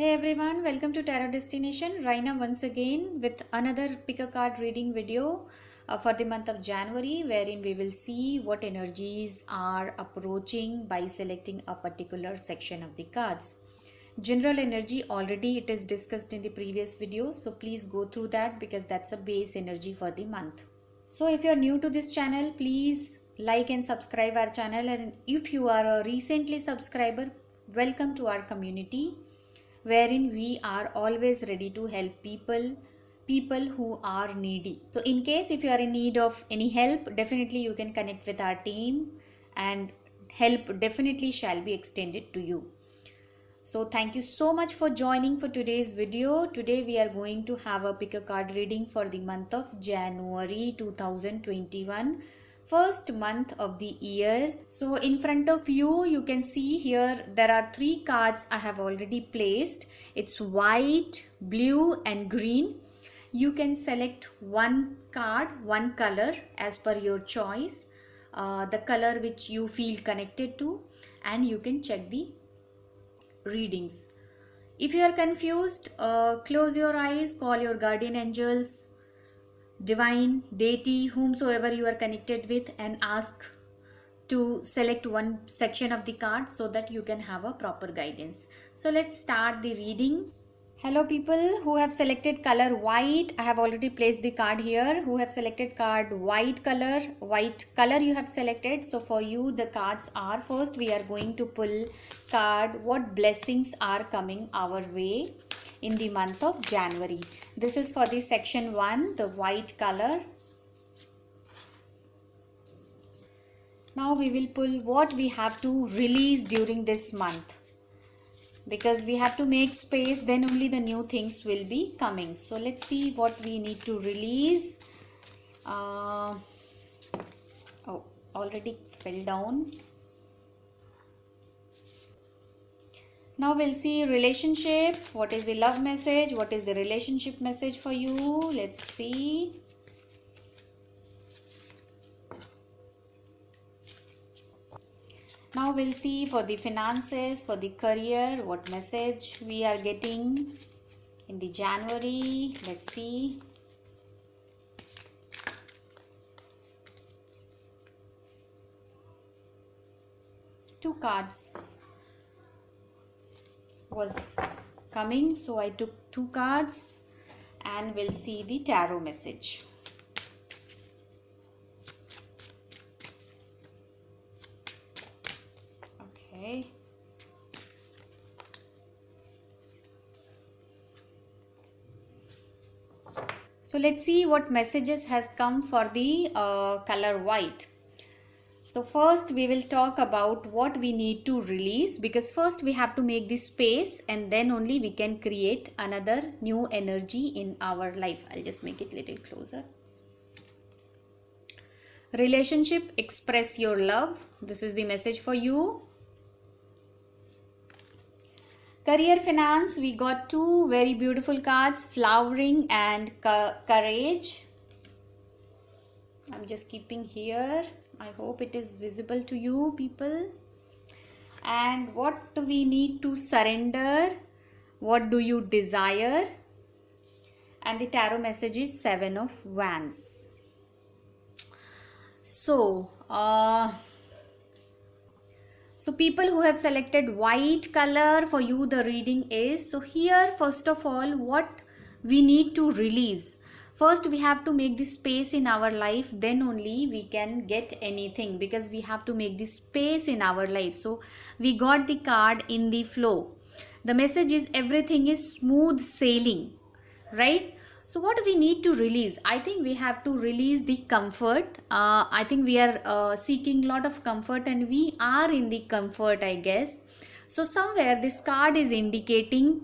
Hey everyone, welcome to Tarot Destination. Raina once again with another pick a card reading video for the month of January, wherein we will see what energies are approaching by selecting a particular section of the cards. General energy already it is discussed in the previous video, so please go through that because that's a base energy for the month. So if you are new to this channel, please like and subscribe our channel, and if you are a recently subscriber, welcome to our community wherein we are always ready to help people who are needy. So in case if you are in need of any help, definitely you can connect with our team and help definitely shall be extended to you. So thank you so much for joining for today's video. Today we are going to have a pick a card reading for the month of January 2021, first month of the year. So in front of you, you can see here there are three cards I have already placed. It's white, blue and green. You can select one card, one color as per your choice, the color which you feel connected to, and you can check the readings. If you are confused, close your eyes, call your guardian angels, divine deity, whomsoever you are connected with, and ask to select one section of the card so that you can have a proper guidance. So let's start the reading. Hello people who have selected color white. I have already placed the card here. Who have selected card white color you have selected. So for you the cards are, first we are going to pull card what blessings are coming our way in the month of January. This is for the section 1, the white color. Now we will pull what we have to release during this month, because we have to make space, then only the new things will be coming. So let's see what we need to release. Oh, already fell down. Now we'll see relationship. What is the love message? What is the relationship message for you? Let's see. Now we'll see for the finances, for the career, what message we are getting in the January. Let's see. Two cards was coming, so I took two cards and we'll see the tarot message. Okay. So let's see what messages has come for the color white. So first we will talk about what we need to release, because first we have to make this space and then only we can create another new energy in our life. I'll just make it a little closer. Relationship, express your love. This is the message for you. Career, finance, we got two very beautiful cards, flowering and courage. I'm just keeping here. I hope it is visible to you people. And what we need to surrender, what do you desire? And the tarot message is 7 of Wands. So people who have selected white color, for you the reading is, so here first of all what we need to release. First we have to make this space in our life, then only we can get anything, because we have to make this space in our life. So we got the card in the flow. The message is everything is smooth sailing, right? So what we need to release? I think we have to release the comfort. I think we are seeking a lot of comfort and we are in the comfort, I guess. So somewhere this card is indicating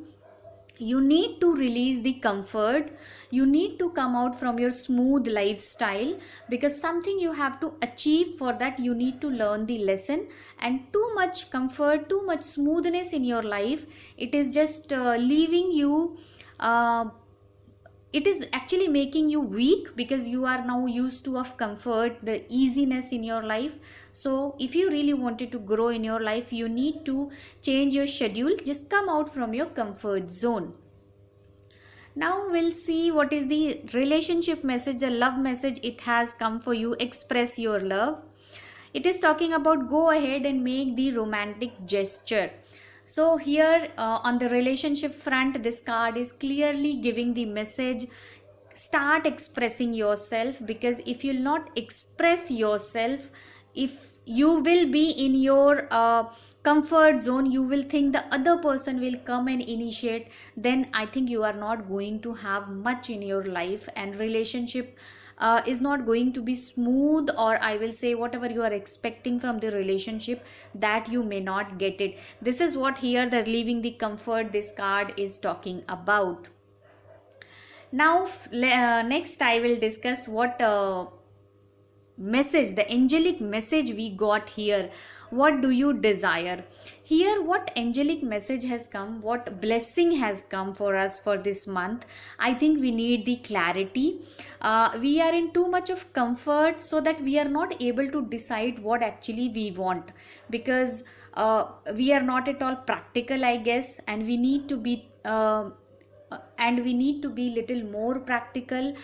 you need to release the comfort. You need to come out from your smooth lifestyle, because something you have to achieve. For that you need to learn the lesson, and too much comfort, too much smoothness in your life, it is just leaving you it is actually making you weak, because you are now used to of comfort, the easiness in your life. So if you really wanted to grow in your life, you need to change your schedule. Just come out from your comfort zone. Now we'll see what is the relationship message, the love message it has come for you. Express your love. It is talking about go ahead and make the romantic gesture. So here on the relationship front, this card is clearly giving the message, start expressing yourself, because if you'll not express yourself, if you will be in your comfort zone, you will think the other person will come and initiate, then I think you are not going to have much in your life, and relationship is not going to be smooth, or I will say whatever you are expecting from the relationship, that you may not get it. This is what here the leaving the comfort this card is talking about. Now next I will discuss what message, the angelic message we got here. What do you desire? Here what angelic message has come, what blessing has come for us for this month? I think we need the clarity. We are in too much of comfort, so that we are not able to decide what actually we want, because we are not at all practical, I guess, and we need to be little more practical.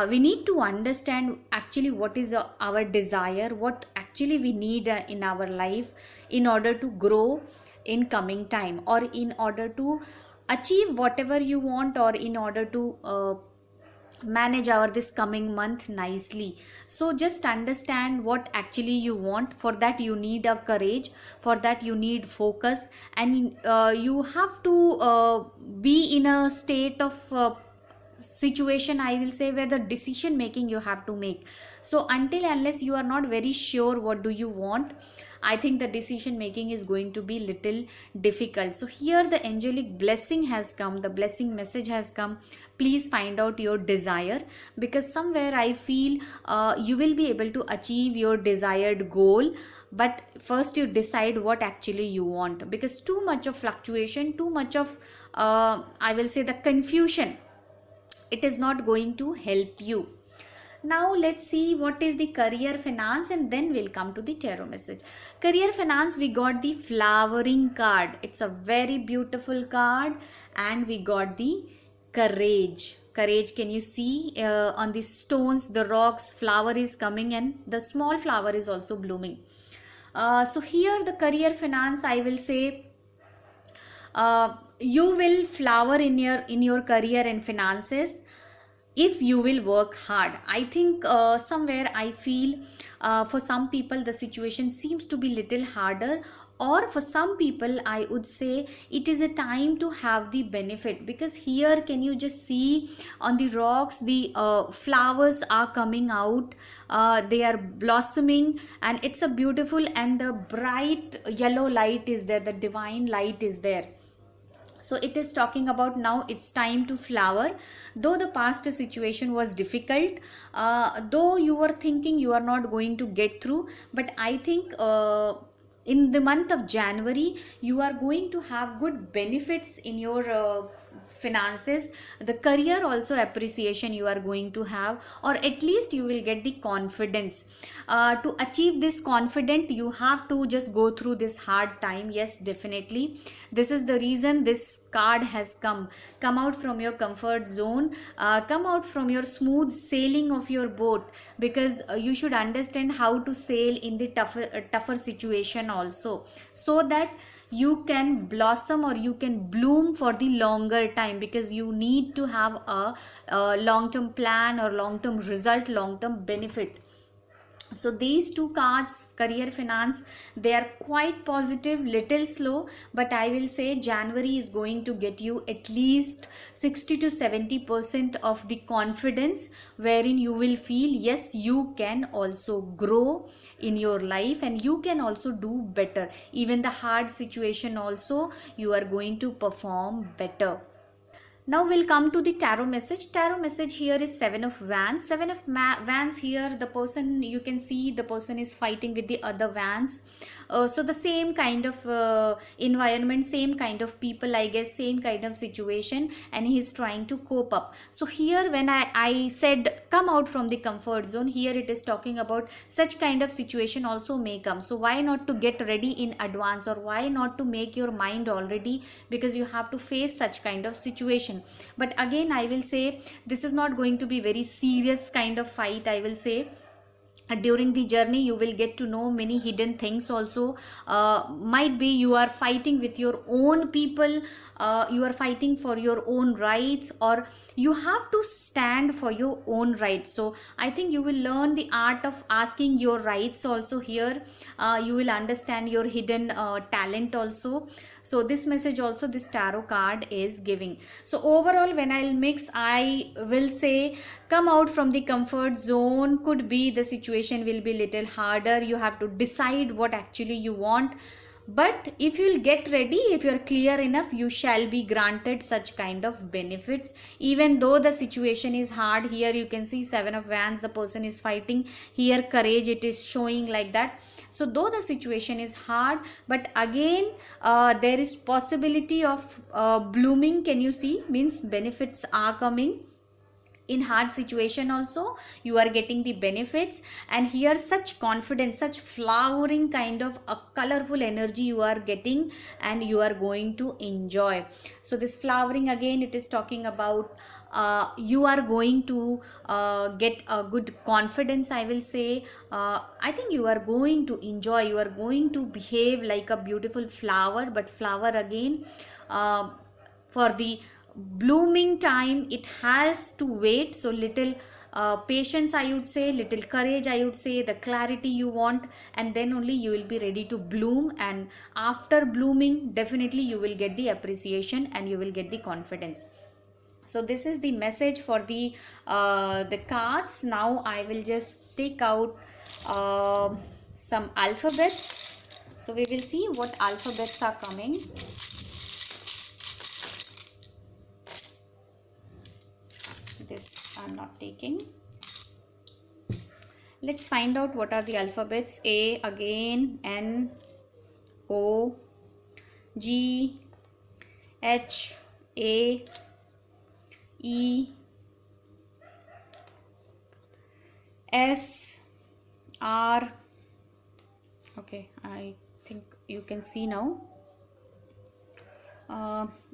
We need to understand actually what is our desire, what actually we need in our life, in order to grow in coming time, or in order to achieve whatever you want, or in order to manage our this coming month nicely. So just understand what actually you want. For that you need a courage, for that you need focus, and you have to be in a state of situation, I will say, where the decision making you have to make. So until unless you are not very sure what do you want, I think the decision making is going to be little difficult. So here the angelic blessing has come, the blessing message has come. Please find out your desire, because somewhere I feel you will be able to achieve your desired goal, but first you decide what actually you want, because too much of fluctuation, too much of I will say the confusion, it is not going to help you. Now let's see what is the career finance, and then we'll come to the tarot message. Career finance, we got the flowering card. It's a very beautiful card, and we got the courage. Courage, can you see on the stones, the rocks, flower is coming, and the small flower is also blooming. So here the career finance, I will say you will flower in your career and finances if you will work hard. I think somewhere I feel for some people the situation seems to be little harder, or for some people I would say it is a time to have the benefit, because here can you just see on the rocks, the flowers are coming out, they are blossoming, and it's a beautiful, and the bright yellow light is there, the divine light is there. So it is talking about now it's time to flower. Though the past situation was difficult, though you were thinking you are not going to get through, but I think in the month of January you are going to have good benefits in your finances. The career also appreciation you are going to have, or at least you will get the confidence. To achieve this confident, you have to just go through this hard time. Yes, definitely, this is the reason this card has come out from your comfort zone, come out from your smooth sailing of your boat, because you should understand how to sail in the tougher situation also, so that you can blossom or you can bloom for the longer time, because you need to have a long-term plan or long-term result, long-term benefit. So these two cards, career finance, they are quite positive, little slow, but I will say January is going to get you at least 60 to 70% of the confidence, wherein you will feel yes, you can also grow in your life and you can also do better. Even the hard situation also, you are going to perform better. Now we'll come to the tarot message. Tarot message here is Seven of Wands. Seven of Wands here, the person, you can see the person is fighting with the other Wands. So the same kind of environment, same kind of people, I guess, same kind of situation, and he is trying to cope up. So here when I said come out from the comfort zone, here it is talking about such kind of situation also may come. So why not to get ready in advance, or why not to make your mind already, because you have to face such kind of situation. But again I will say this is not going to be very serious kind of fight, I will say. During the journey you will get to know many hidden things also. Might be you are fighting with your own people, you are fighting for your own rights, or you have to stand for your own rights. So I think you will learn the art of asking your rights also here. You will understand your hidden talent also. So this message also this tarot card is giving. So overall when I'll mix, I will say come out from the comfort zone. Could be the situation will be little harder, you have to decide what actually you want. But if you'll get ready, if you're clear enough, you shall be granted such kind of benefits. Even though the situation is hard, here you can see 7 of Wands, the person is fighting. Here courage, it is showing like that. So though the situation is hard, but again there is possibility of blooming. Can you see? Means benefits are coming. In hard situation also you are getting the benefits, and here such confidence, such flowering kind of a colorful energy you are getting, and you are going to enjoy. So this flowering, again it is talking about you are going to get a good confidence, I will say. I think you are going to enjoy, you are going to behave like a beautiful flower. But flower again, for the blooming time it has to wait. So little patience, I would say, little courage, I would say, the clarity you want, and then only you will be ready to bloom. And after blooming definitely you will get the appreciation and you will get the confidence. So this is the message for the cards. Now I will just take out some alphabets. So we will see what alphabets are coming. This I'm not taking. Let's find out what are the alphabets. A again, N, O, G, H, A, E, S, R. Okay, I think you can see now.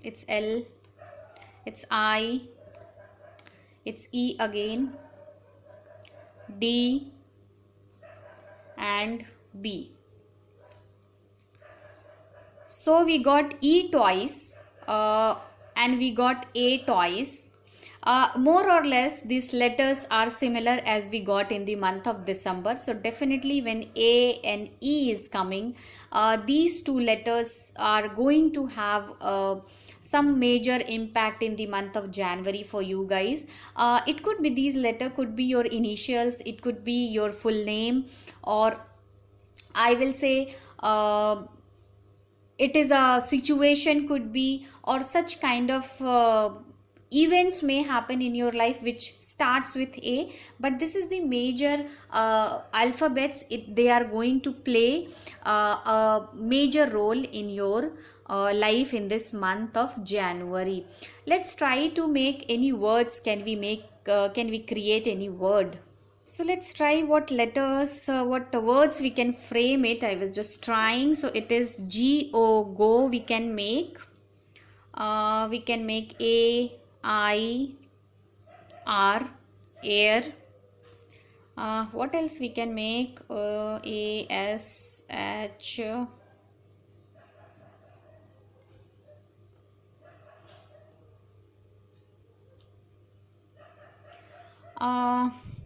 It's L, it's I, it's E again, D and B. So we got E twice and we got A twice. More or less these letters are similar as we got in the month of December. So definitely when A and E is coming, these two letters are going to have some major impact in the month of January for you guys. It could be these letter could be your initials, it could be your full name, or I will say it is a situation could be, or such kind of events may happen in your life which starts with A. But this is the major alphabets, they are going to play a major role in your life in this month of January. Let's try to make any words. Can we create any word? So let's try what letters, what words we can frame it. I was just trying. So it is G-O, go. We can make A, I, R, air. What else we can make? A, S, H.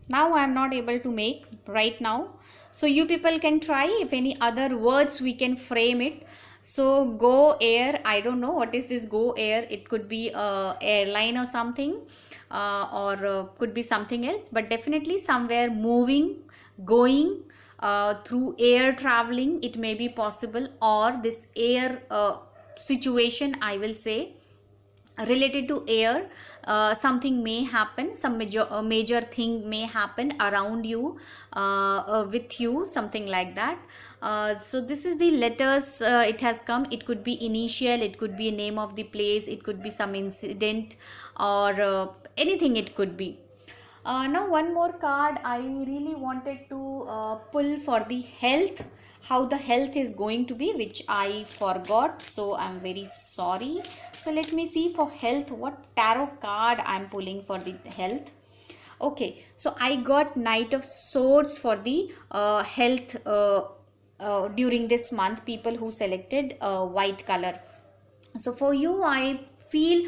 Now I am not able to make right now. So you people can try if any other words we can frame it. So go air, I don't know what is this go air. It could be a airline or something, or could be something else, but definitely somewhere moving, going, through air traveling, it may be possible, or this air situation, I will say. related to air. Something may happen, some major thing may happen around you, with you, something like that. So this is the letters it has come. It could be initial, it could be name of the place, it could be some incident, or anything it could be. Now one more card I really wanted to pull for the health, how the health is going to be, which I forgot, so I'm very sorry. So let me see for health what tarot card I'm pulling for the health. Okay, so I got Knight of Swords for the health during this month, people who selected white color. So for you, I feel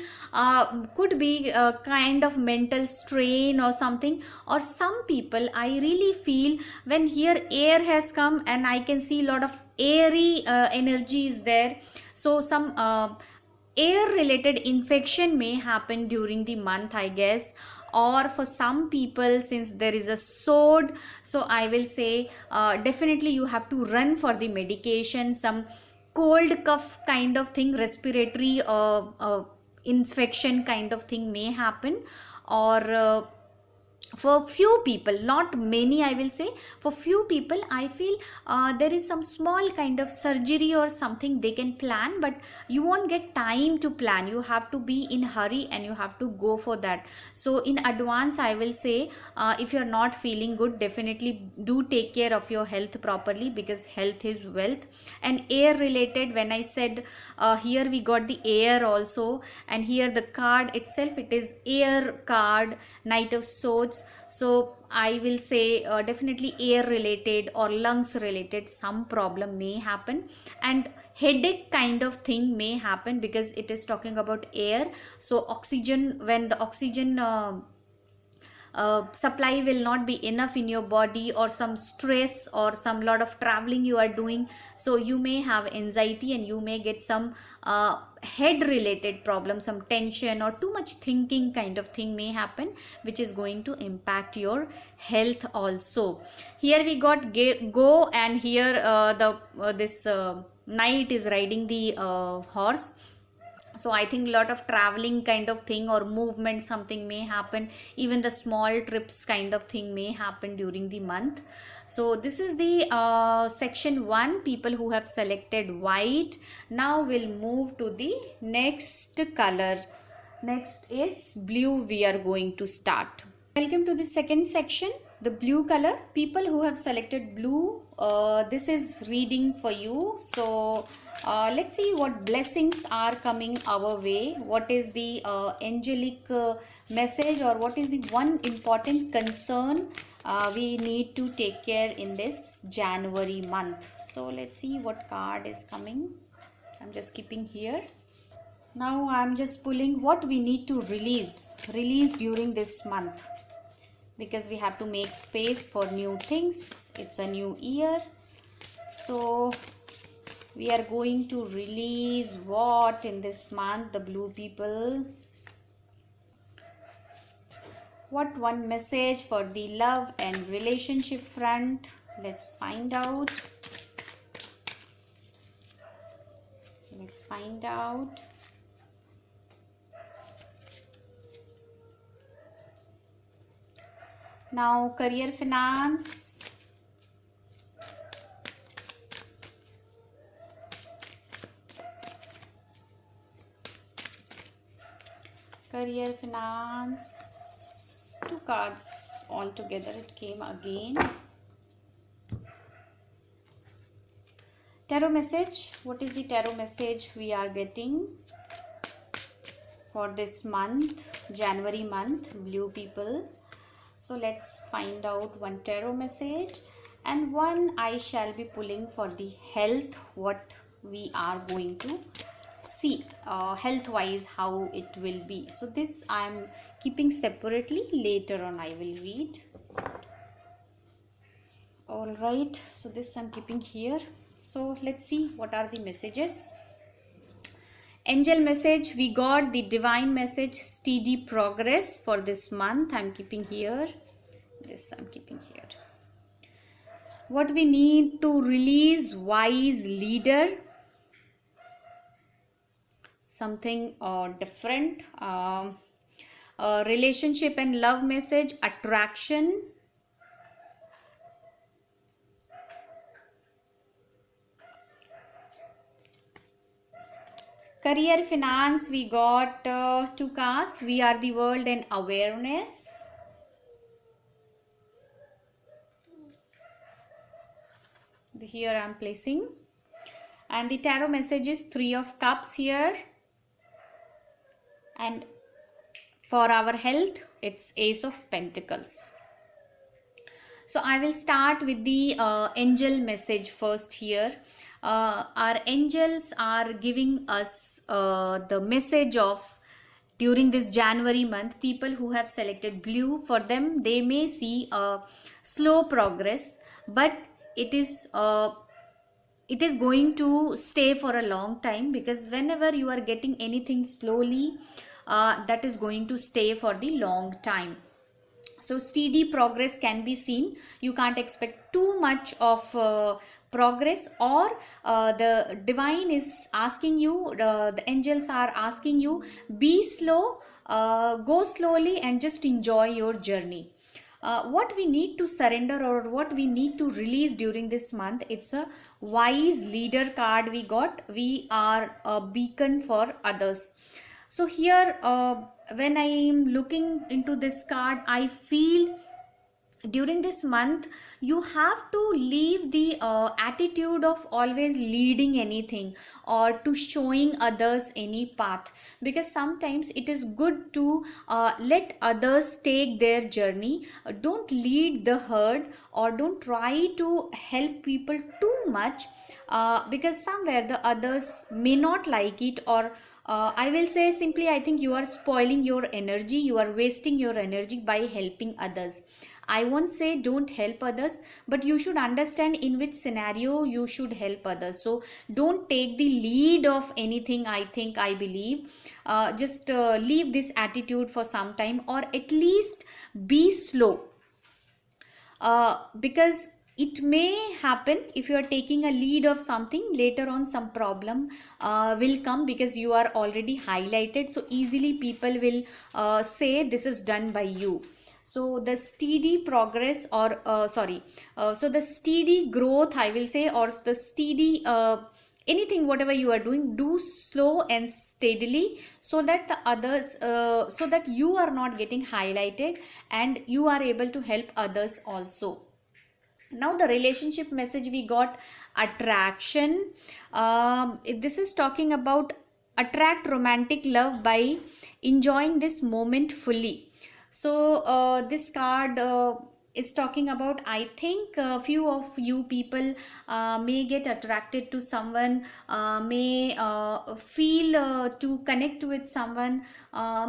could be a kind of mental strain or something, or some people I really feel when here air has come and I can see a lot of airy energy is there. So some air related infection may happen during the month, I guess. Or for some people, since there is a sword, so I will say definitely you have to run for the medication. Some cold cough kind of thing, respiratory infection kind of thing may happen. Or for few people, not many I will say, for few people I feel there is some small kind of surgery or something they can plan, but you won't get time to plan. You have to be in hurry and you have to go for that. So in advance I will say, if you're not feeling good, definitely do take care of your health properly, because health is wealth. And air related, when I said here we got the air also, and here the card itself, it is air card, Knight of Swords. So I will say definitely air related or lungs related some problem may happen, and headache kind of thing may happen, because it is talking about air. So oxygen, when the oxygen supply will not be enough in your body, or some stress or some lot of traveling you are doing, so you may have anxiety and you may get some head related problem, some tension or too much thinking kind of thing may happen, which is going to impact your health also. Here we got go, and here the this knight is riding the horse. So I think a lot of traveling kind of thing or movement something may happen, even the small trips kind of thing may happen during the month. So this is the section 1, people who have selected white. Now we'll move to the next color. Next is blue. We are going to start. Welcome to the second section, the blue color. People who have selected blue, this is reading for you. So let's see what blessings are coming our way. What is the angelic message, or what is the one important concern we need to take care in this January month. So let's see what card is coming. I'm just keeping here. Now I'm just pulling what we need to release during this month, because we have to make space for new things. It's a new year, so we are going to release what in this month, the blue people. What one message for the love and relationship front? Let's find out. Let's find out. Now career, finance. Career, finance. 2 cards all together, it came again. Tarot message. What is the tarot message we are getting for this month, January month, blue people? So let's find out one tarot message, and one I shall be pulling for the health, what we are going to see health wise, how it will be. So this I am keeping separately, later on I will read. All right, so this I'm keeping here. So let's see what are the messages. Angel message, we got the divine message, steady progress for this month. I'm keeping here. This I'm keeping here. What we need to release, wise leader. something different. Relationship and love message, attraction. Career, finance, we got two cards. We are the world and awareness. Here I am placing. And the tarot message is Three of Cups here. And for our health, it's Ace of Pentacles. So I will start with the angel message first here. Our angels are giving us the message of, during this January month, people who have selected blue, for them they may see a slow progress, but it is going to stay for a long time, because whenever you are getting anything slowly, that is going to stay for the long time. So steady progress can be seen. You can't expect too much of progress, or the divine is asking you, the angels are asking you, be slow, go slowly and just enjoy your journey. What we need to surrender or what we need to release during this month, it's a wise leader card we got. We are a beacon for others. So here, when I am looking into this card, I feel during this month you have to leave the attitude of always leading anything or to showing others any path, because sometimes it is good to let others take their journey. Don't lead the herd or don't try to help people too much, because somewhere the others may not like it, or I will say simply, I think you are spoiling your energy, you are wasting your energy by helping others. I won't say don't help others, but you should understand in which scenario you should help others. So don't take the lead of anything, I believe. Just leave this attitude for some time, or at least be slow. Because it may happen, if you are taking a lead of something, later on some problem will come, because you are already highlighted, so easily people will say this is done by you. So the steady progress, or so the steady growth, I will say, or the steady anything whatever you are doing, do slow and steadily, so that the others so that you are not getting highlighted and you are able to help others also. Now the relationship message we got, attraction. This is talking about attract romantic love by enjoying this moment fully. So this card is talking about, I think a few of you people may get attracted to someone, may feel to connect with someone,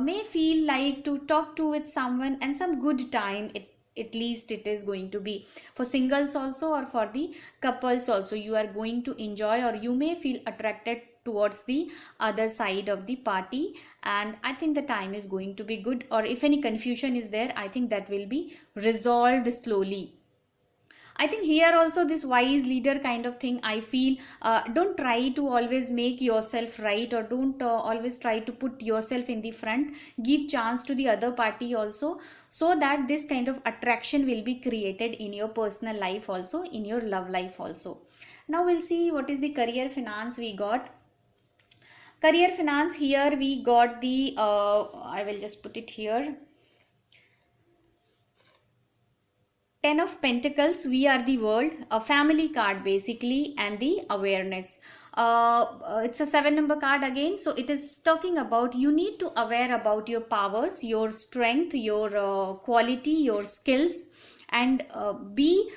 may feel like to talk to with someone, and some good time at least it is going to be for singles also, or for the couples also. You are going to enjoy, or you may feel attracted towards the other side of the party, and I think the time is going to be good. Or if any confusion is there, I think that will be resolved slowly. I think here also this wise leader kind of thing, I feel, don't try to always make yourself right, or don't always try to put yourself in the front. Give chance to the other party also, so that this kind of attraction will be created in your personal life also, in your love life also. Now we'll see what is the career, finance we got. Career, finance, here we got the I will just put it here, Ten of Pentacles, we are the world, a family card basically, and the awareness. It's a 7-number card again, so it is talking about you need to aware about your powers, your strength, your quality, your skills, and be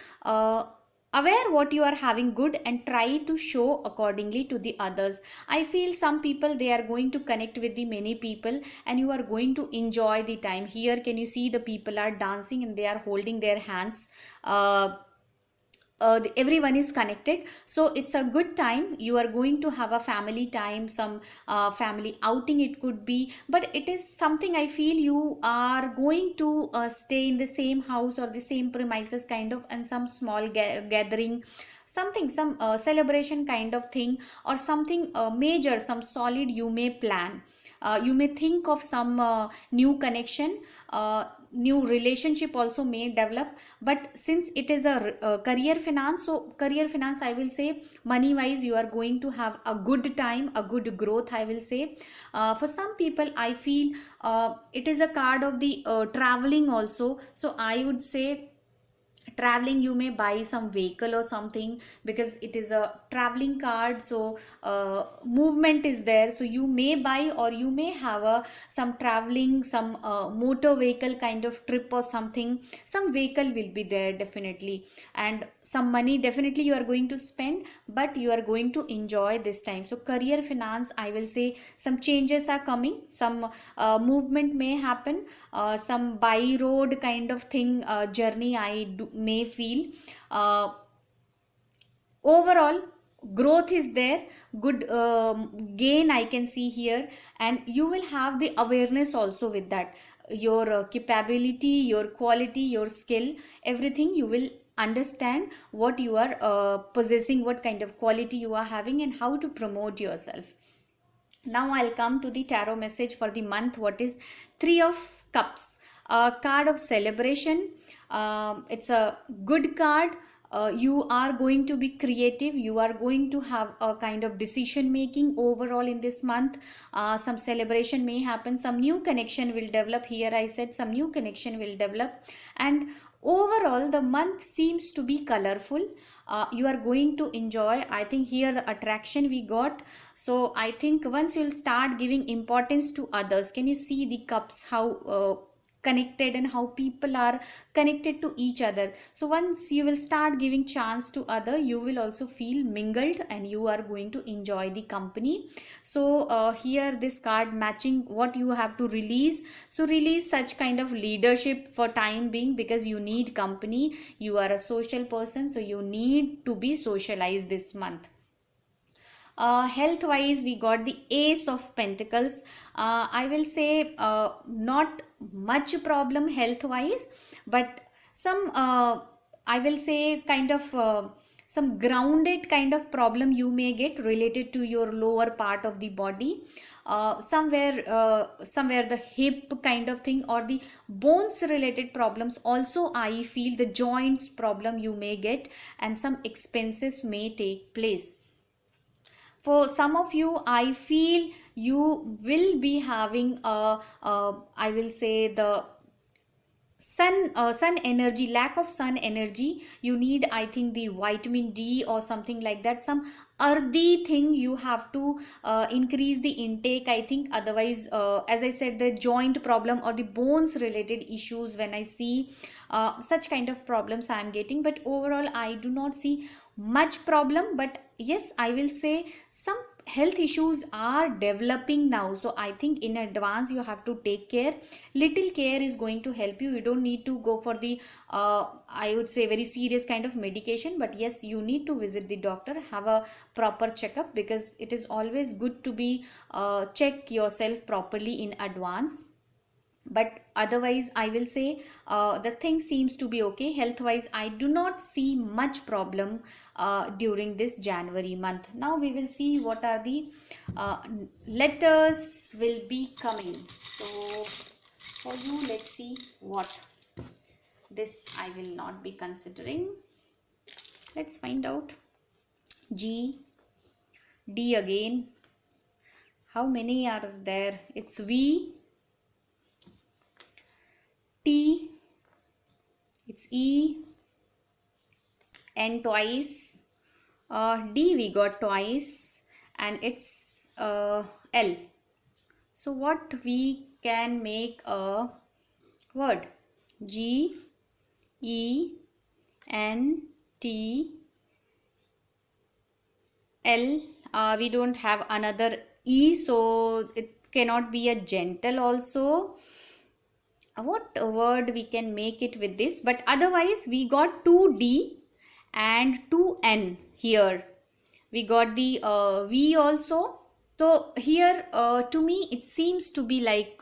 aware what you are having good, and try to show accordingly to the others. I feel some people, they are going to connect with the many people, and you are going to enjoy the time. Here can you see the people are dancing and they are holding their hands everyone is connected, so it's a good time. You are going to have a family time, some family outing it could be, but it is something I feel you are going to stay in the same house or the same premises kind of, and some small gathering, something, some celebration kind of thing, or something major, some solid you may plan. You may think of some new connection, new relationship also may develop. But since it is a career finance, so career finance, I will say, money wise you are going to have a good time, a good growth, I will say. For some people I feel it is a card of the traveling also, so I would say traveling, you may buy some vehicle or something, because it is a traveling card, so movement is there, so you may buy, or you may have a some traveling, some motor vehicle kind of trip or something, some vehicle will be there definitely, and some money definitely you are going to spend, but you are going to enjoy this time. So career finance, I will say, some changes are coming, some movement may happen, some by road kind of thing, journey may feel. Overall growth is there, good gain I can see here, and you will have the awareness also with that, your capability, your quality, your skill, everything you will understand, what you are possessing, what kind of quality you are having, and how to promote yourself. Now I'll come to the tarot message for the month. What is Three of Cups, a card of celebration. It's a good card. You are going to be creative, you are going to have a kind of decision making overall in this month. Some celebration may happen, some new connection will develop. Here I said some new connection will develop, and overall the month seems to be colorful. You are going to enjoy, I think here the attraction we got. So I think once you'll start giving importance to others, can you see the cups, how connected, and how people are connected to each other. So once you will start giving chance to other, you will also feel mingled, and you are going to enjoy the company. So here this card matching what you have to release, so release such kind of leadership for time being, because you need company, you are a social person, so you need to be socialized this month. Health wise we got the Ace of Pentacles. I will say not much problem health wise, but some I will say kind of some grounded kind of problem you may get related to your lower part of the body. Somewhere the hip kind of thing, or the bones related problems also I feel, the joints problem you may get, and some expenses may take place. For some of you I feel you will be having I will say the sun energy, lack of sun energy. You need, I think, the vitamin D or something like that, some earthy thing you have to increase the intake, I think. Otherwise as I said, the joint problem or the bones related issues, when I see such kind of problems I am getting, but overall I do not see much problem. But yes, I will say some health issues are developing now, so I think in advance you have to take care. Little care is going to help you. You don't need to go for the I would say very serious kind of medication, but yes, you need to visit the doctor, have a proper checkup, because it is always good to be check yourself properly in advance. But otherwise I will say the thing seems to be okay. Health wise I do not see much problem during this January month. Now we will see what are the letters will be coming. So for you, let's see what this I will not be considering. Let's find out. G, D again. How many are there? It's V, T, it's E, N twice, D we got twice, and it's L. So what we can make a word? G, E, N, T, L. We don't have another E, so it cannot be a gentle also. What word we can make it with this? But otherwise we got 2D and 2N here. We got the V also. So here to me it seems to be like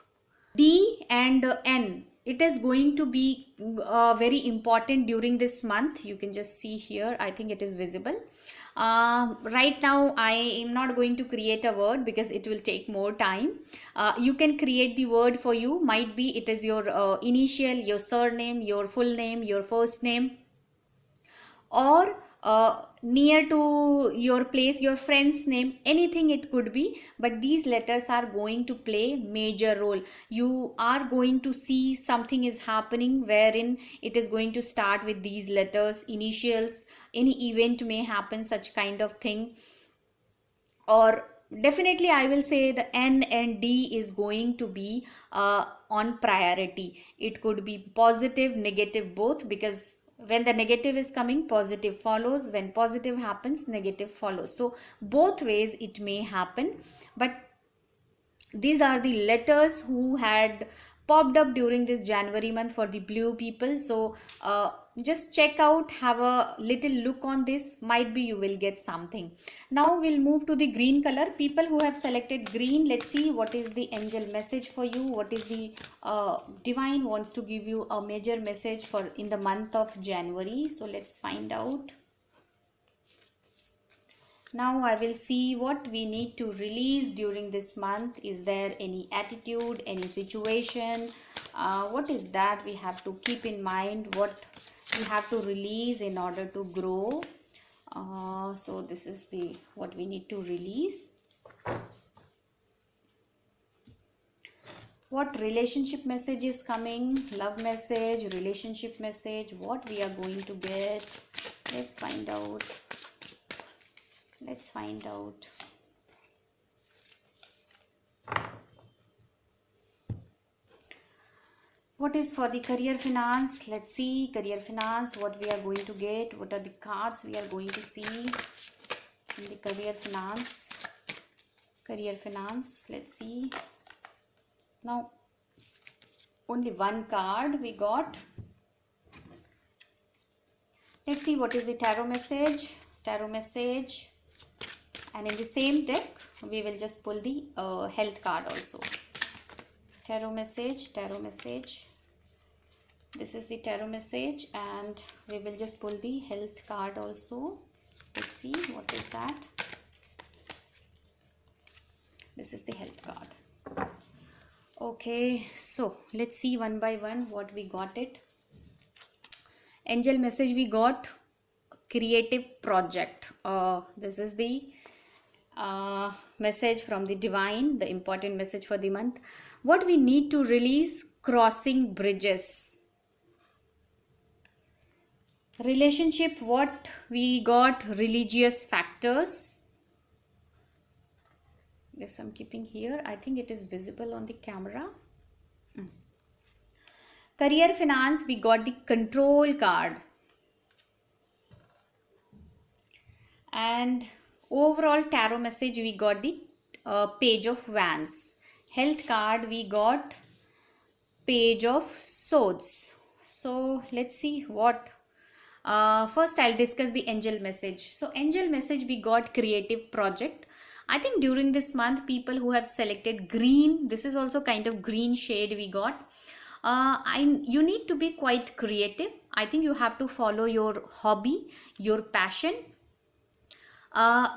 D and N. It is going to be very important during this month. You can just see here. I think it is visible. Right now I am not going to create a word because it will take more time. You can create the word for you. Might be it is your initial, your surname, your full name, your first name, or near to your place, your friend's name, anything it could be, but these letters are going to play major role. You are going to see something is happening wherein it is going to start with these letters, initials. Any event may happen, such kind of thing. Or definitely I will say the N and D is going to be on priority. It could be positive, negative, both, because when the negative is coming, positive follows. When positive happens, negative follows. So both ways it may happen, but these are the letters who had popped up during this January month for the blue people. So just check out, have a little look on this. Might be you will get something. Now we'll move to the green color. People who have selected green, let's see what is the angel message for you. What is the divine wants to give you a major message for in the month of January. So let's find out. Now I will see what we need to release during this month. Is there any attitude, any situation? What is that we have to keep in mind? What we have to release in order to grow? So this is the what we need to release. What relationship message is coming? Love message, relationship message. What we are going to get? Let's find out. Let's find out. What is for the career finance? Let's see career finance, what we are going to get. What are the cards we are going to see in the career finance? Career finance, let's see. Now only one card we got. Let's see what is the tarot message. Tarot message. And in the same deck, we will just pull the health card also. Tarot message, tarot message. This is the tarot message, and we will just pull the health card also. Let's see what is that. This is the health card. Okay, so let's see one by one what we got it. Angel message we got creative project. This is the message from the divine, the important message for the month. What we need to release: crossing bridges. Relationship, what we got: religious factors. This I'm keeping here. I think it is visible on the camera. Career finance, we got the control card. And overall tarot message, we got the page of wands. Health card, we got page of swords. So let's see what. First I'll discuss the angel message. So angel message, we got creative project. I think during this month, people who have selected green, this is also kind of green shade we got. You need to be quite creative. I think you have to follow your hobby, your passion.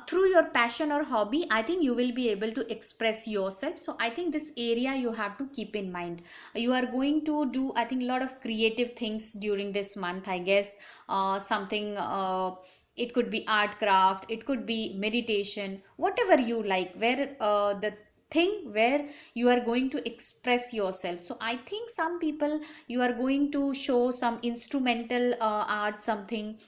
Through your passion or hobby, I think you will be able to express yourself. So I think this area you have to keep in mind. You are going to do, I think, a lot of creative things during this month, I guess. Something, it could be art craft, it could be meditation, whatever you like, where the thing where you are going to express yourself. So I think some people, you are going to show some instrumental art, something.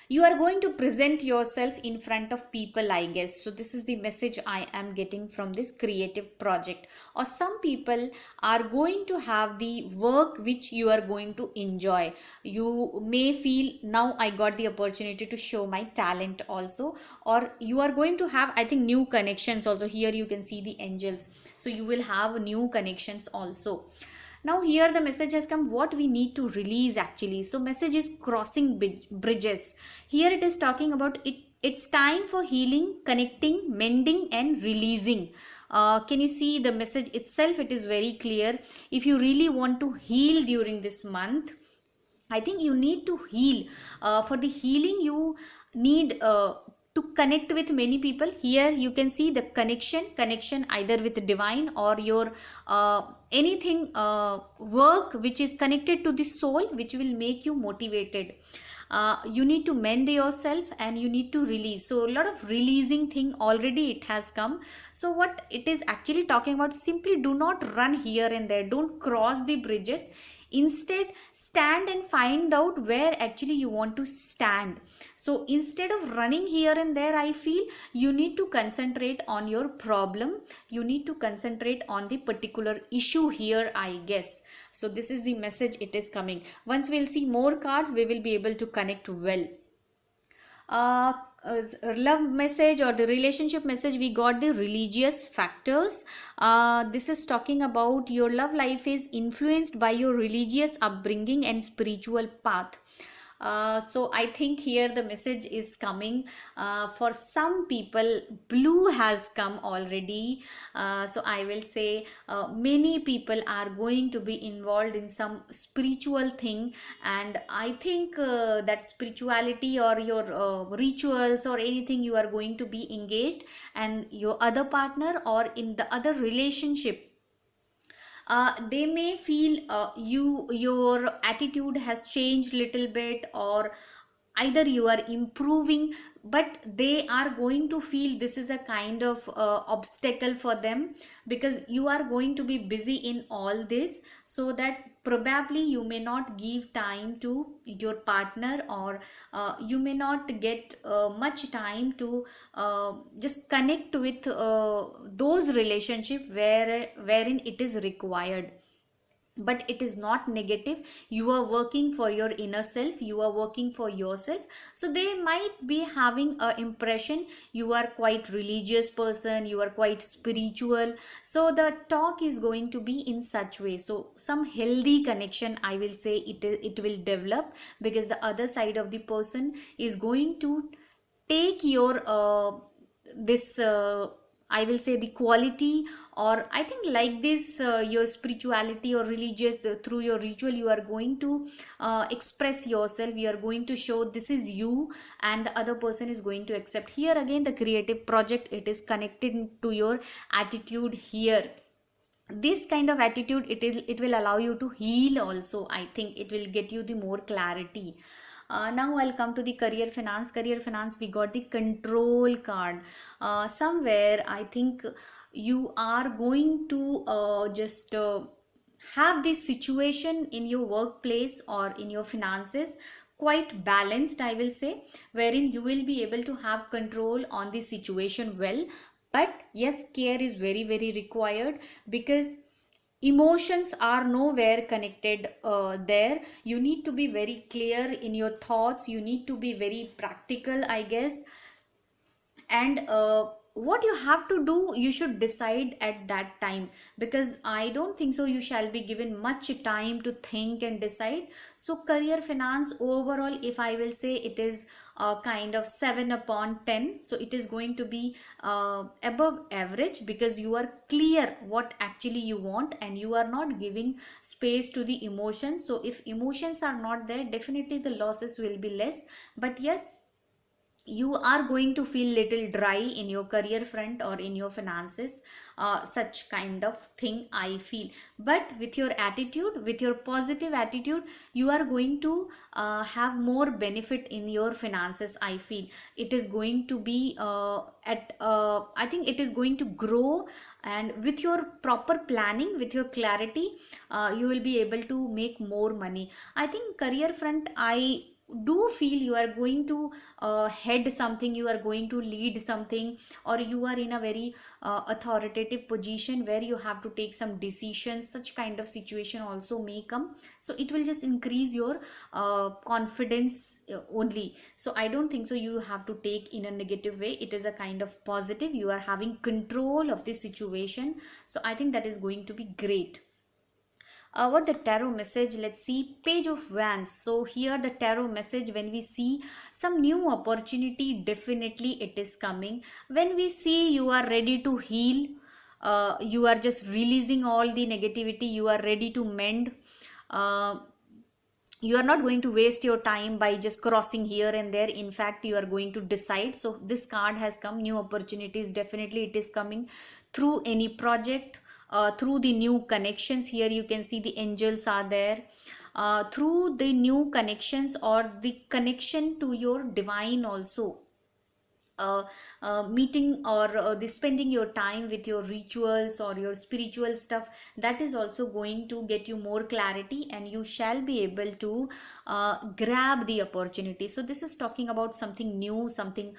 You are going to present yourself in front of people, I guess. So this is the message I am getting from this creative project. Or some people are going to have the work which you are going to enjoy. You may feel, now I got the opportunity to show my talent also. Or you are going to have, I think, new connections also. Here you can see the angels. So you will have new connections also. Now here the message has come, what we need to release actually. So message is crossing bridges. Here it is talking about it. It's time for healing, connecting, mending and releasing. Can you see the message itself? It is very clear. If you really want to heal during this month, I think you need to heal. For the healing, you need to connect with many people. Here you can see the connection either with the divine or your anything work which is connected to the soul, which will make you motivated. You need to mend yourself and you need to release. So a lot of releasing thing already it has come. So what it is actually talking about, simply do not run here and there, don't cross the bridges. Instead, stand and find out where actually you want to stand. So instead of running here and there, I feel you need to concentrate on your problem. You need to concentrate on the particular issue here, I guess. So this is the message it is coming. Once we'll see more cards, we will be able to connect well. uh, Love message or the relationship message, we got the religious factors. This is talking about your love life is influenced by your religious upbringing and spiritual path. So I think here the message is coming. For some people, blue has come already. So I will say many people are going to be involved in some spiritual thing, and I think that spirituality or your rituals or anything, you are going to be engaged, and your other partner or in the other relationship, they may feel your attitude has changed little bit, or either you are improving, but they are going to feel this is a kind of obstacle for them, because you are going to be busy in all this, so that probably you may not give time to your partner, or you may not get much time to just connect with those relationship wherein it is required. But it is not negative. You are working for your inner self, you are working for yourself. So they might be having a impression you are quite religious person, you are quite spiritual, so the talk is going to be in such way. So some healthy connection, I will say, it will develop, because the other side of the person is going to take your this I will say the quality, or I think like this, your spirituality or religious, through your ritual you are going to express yourself, you are going to show this is you, and the other person is going to accept. Here again the creative project, it is connected to your attitude here. This kind of attitude, it will allow you to heal also. I think it will get you the more clarity. Now I'll come to the career finance. Career finance, we got the control card. Somewhere I think you are going to just have this situation in your workplace or in your finances quite balanced, I will say, wherein you will be able to have control on the situation well. But yes, care is very required, because emotions are nowhere connected there. You need to be very clear in your thoughts, you need to be very practical, I guess. And what you have to do, you should decide at that time, because I don't think so you shall be given much time to think and decide. So career finance overall, if I will say, it is kind of 7 upon 10. So it is going to be above average, because you are clear what actually you want, and you are not giving space to the emotions. So if emotions are not there, definitely the losses will be less. But yes, you are going to feel little dry in your career front or in your finances, such kind of thing I feel. But with your attitude, with your positive attitude, you are going to have more benefit in your finances, I feel. It is going to be I think it is going to grow, and with your proper planning, with your clarity, you will be able to make more money. I think career front, I do feel you are going to head something, you are going to lead something, or you are in a very authoritative position where you have to take some decisions. Such kind of situation also may come. So it will just increase your confidence only. So I don't think so you have to take in a negative way. It is a kind of positive, you are having control of the situation. So I think that is going to be great. What the tarot message? Let's see. Page of Wands. So here the tarot message, when we see some new opportunity, definitely it is coming. When we see you are ready to heal, you are just releasing all the negativity, you are ready to mend. uh, you are not going to waste your time by just crossing here and there. In fact, you are going to decide. So this card has come, new opportunities, definitely it is coming through any project, through the new connections. Here you can see the angels are there, through the new connections or the connection to your divine also. uh, Meeting or the spending your time with your rituals or your spiritual stuff, that is also going to get you more clarity, and you shall be able to grab the opportunity. So this is talking about something new, something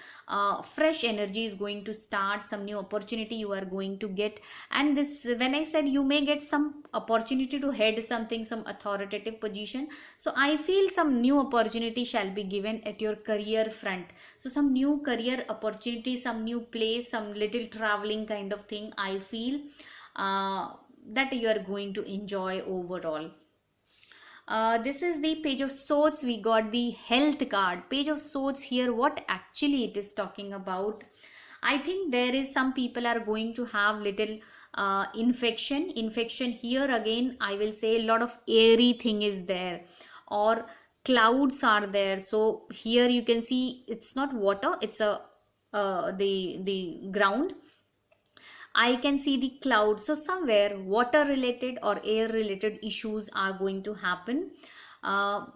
fresh energy is going to start, some new opportunity you are going to get. And this, when I said you may get some opportunity to head something, some authoritative position, so I feel some new opportunity shall be given at your career front. So some new career opportunity, some new place, some little traveling kind of thing, I feel that you are going to enjoy overall. This is the Page of Swords. We got the health card. Page of Swords here, what actually it is talking about? I think there is some people are going to have little infection here. Again, I will say a lot of airy thing is there, or clouds are there. So here you can see it's not water, it's a the ground. I can see the clouds. So somewhere water related or air related issues are going to happen.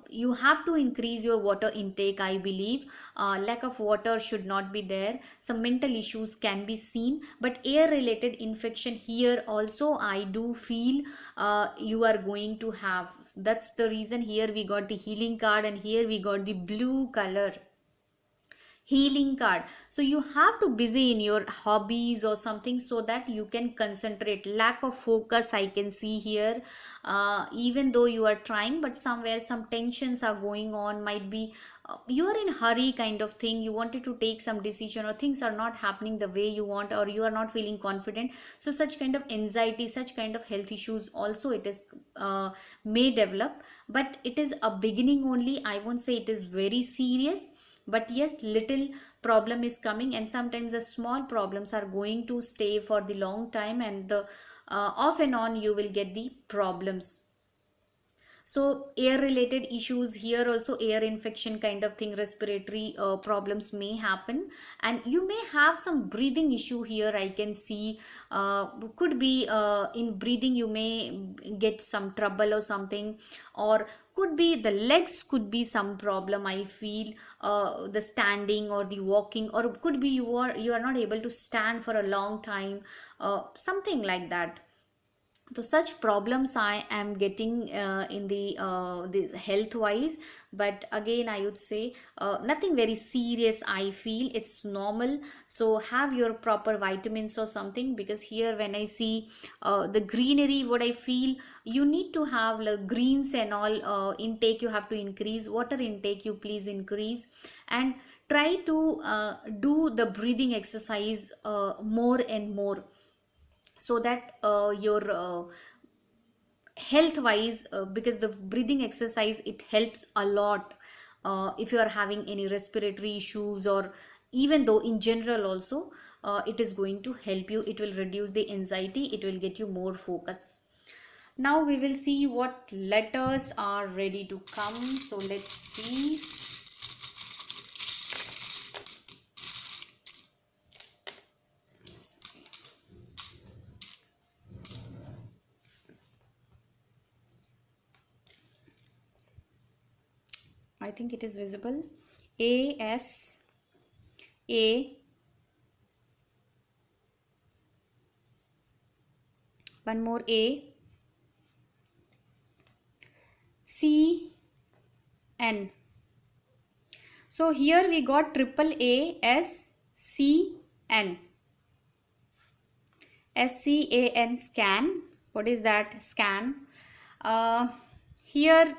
You have to increase your water intake, I believe. Lack of water should not be there. Some mental issues can be seen, but air related infection here also I do feel you are going to have. That's the reason here we got the healing card, and here we got the blue color healing card. So you have to busy in your hobbies or something so that you can concentrate. Lack of focus I can see here. Even though you are trying, but somewhere some tensions are going on, might be you are in hurry kind of thing, you wanted to take some decision, or things are not happening the way you want, or you are not feeling confident. So such kind of anxiety, such kind of health issues also it is may develop. But it is a beginning only, I won't say it is very serious, but yes, little problem is coming, and sometimes the small problems are going to stay for the long time, and the off and on you will get the problems. So air related issues here also, air infection kind of thing, respiratory problems may happen, and you may have some breathing issue here. I can see could be in breathing you may get some trouble or something, or could be the legs, could be some problem I feel, the standing or the walking, or could be you are not able to stand for a long time, something like that. So such problems I am getting in the health wise. But again I would say nothing very serious, I feel it's normal. So have your proper vitamins or something, because here when I see the greenery, what I feel, you need to have like greens and all intake, you have to increase water intake, you please increase, and try to do the breathing exercise more and more, so that your health wise, because the breathing exercise it helps a lot if you are having any respiratory issues, or even though in general also it is going to help you, it will reduce the anxiety, it will get you more focus. Now we will see what letters are ready to come. So let's see. I think it is visible. A, S, A, one more A, C, N. So here we got triple A, S, C, N. SCAN, scan. What is that? Scan. Here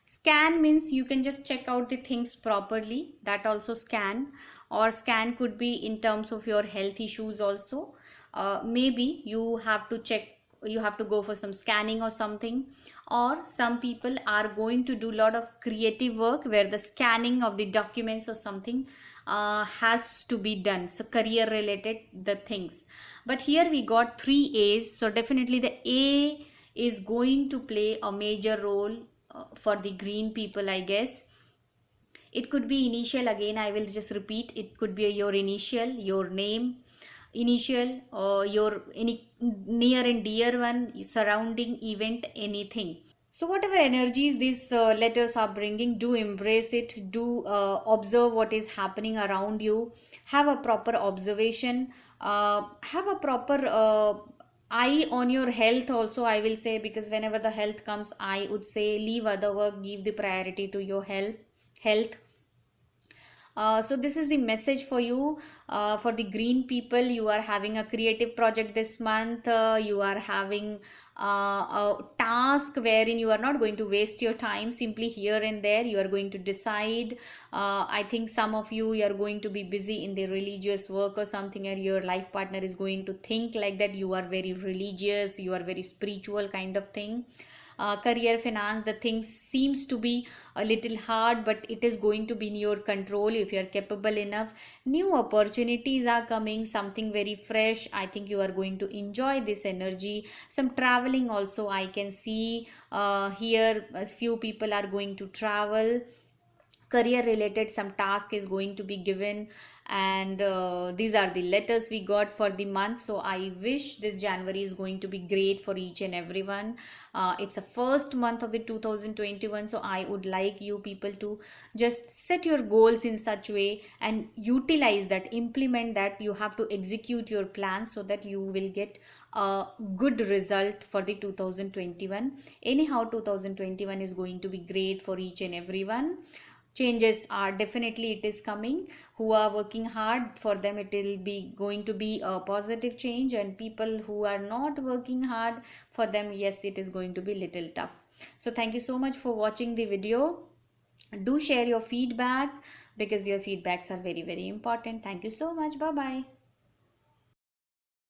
scan means you can just check out the things properly, that also scan. Or scan could be in terms of your health issues also. Maybe you have to check you have to go for some scanning or something, or some people are going to do a lot of creative work where the scanning of the documents or something has to be done, so career related the things. But here we got 3 A's, so definitely the A is going to play a major role for the green people, I guess. It could be initial, again I will just repeat, it could be your initial, your name, initial, or your any near and dear one, surrounding event, anything. So whatever energies these letters are bringing, do embrace it, do observe what is happening around you, have a proper observation, have a proper eye on your health also, I will say, because whenever the health comes, I would say leave other work, give the priority to your health. So this is the message for you, for the green people. You are having a creative project this month, you are having a task wherein you are not going to waste your time simply here and there, you are going to decide. I think some of you are going to be busy in the religious work or something, and your life partner is going to think like that you are very religious, you are very spiritual kind of thing. Career, finance, the things seems to be a little hard, but it is going to be in your control if you are capable enough. New opportunities are coming, something very fresh, I think you are going to enjoy this energy. Some traveling also I can see here, a few people are going to travel. Career related some task is going to be given, and these are the letters we got for the month. So I wish this January is going to be great for each and everyone. It's a first month of the 2021, so I would like you people to just set your goals in such way and utilize that, implement that. You have to execute your plans so that you will get a good result for the 2021. Anyhow, 2021 is going to be great for each and everyone. Changes are definitely, it is coming. Who are working hard, for them it will be going to be a positive change, and people who are not working hard, for them, yes, it is going to be little tough. So thank you so much for watching the video. Do share your feedback, because your feedbacks are very important. Thank you so much. Bye bye.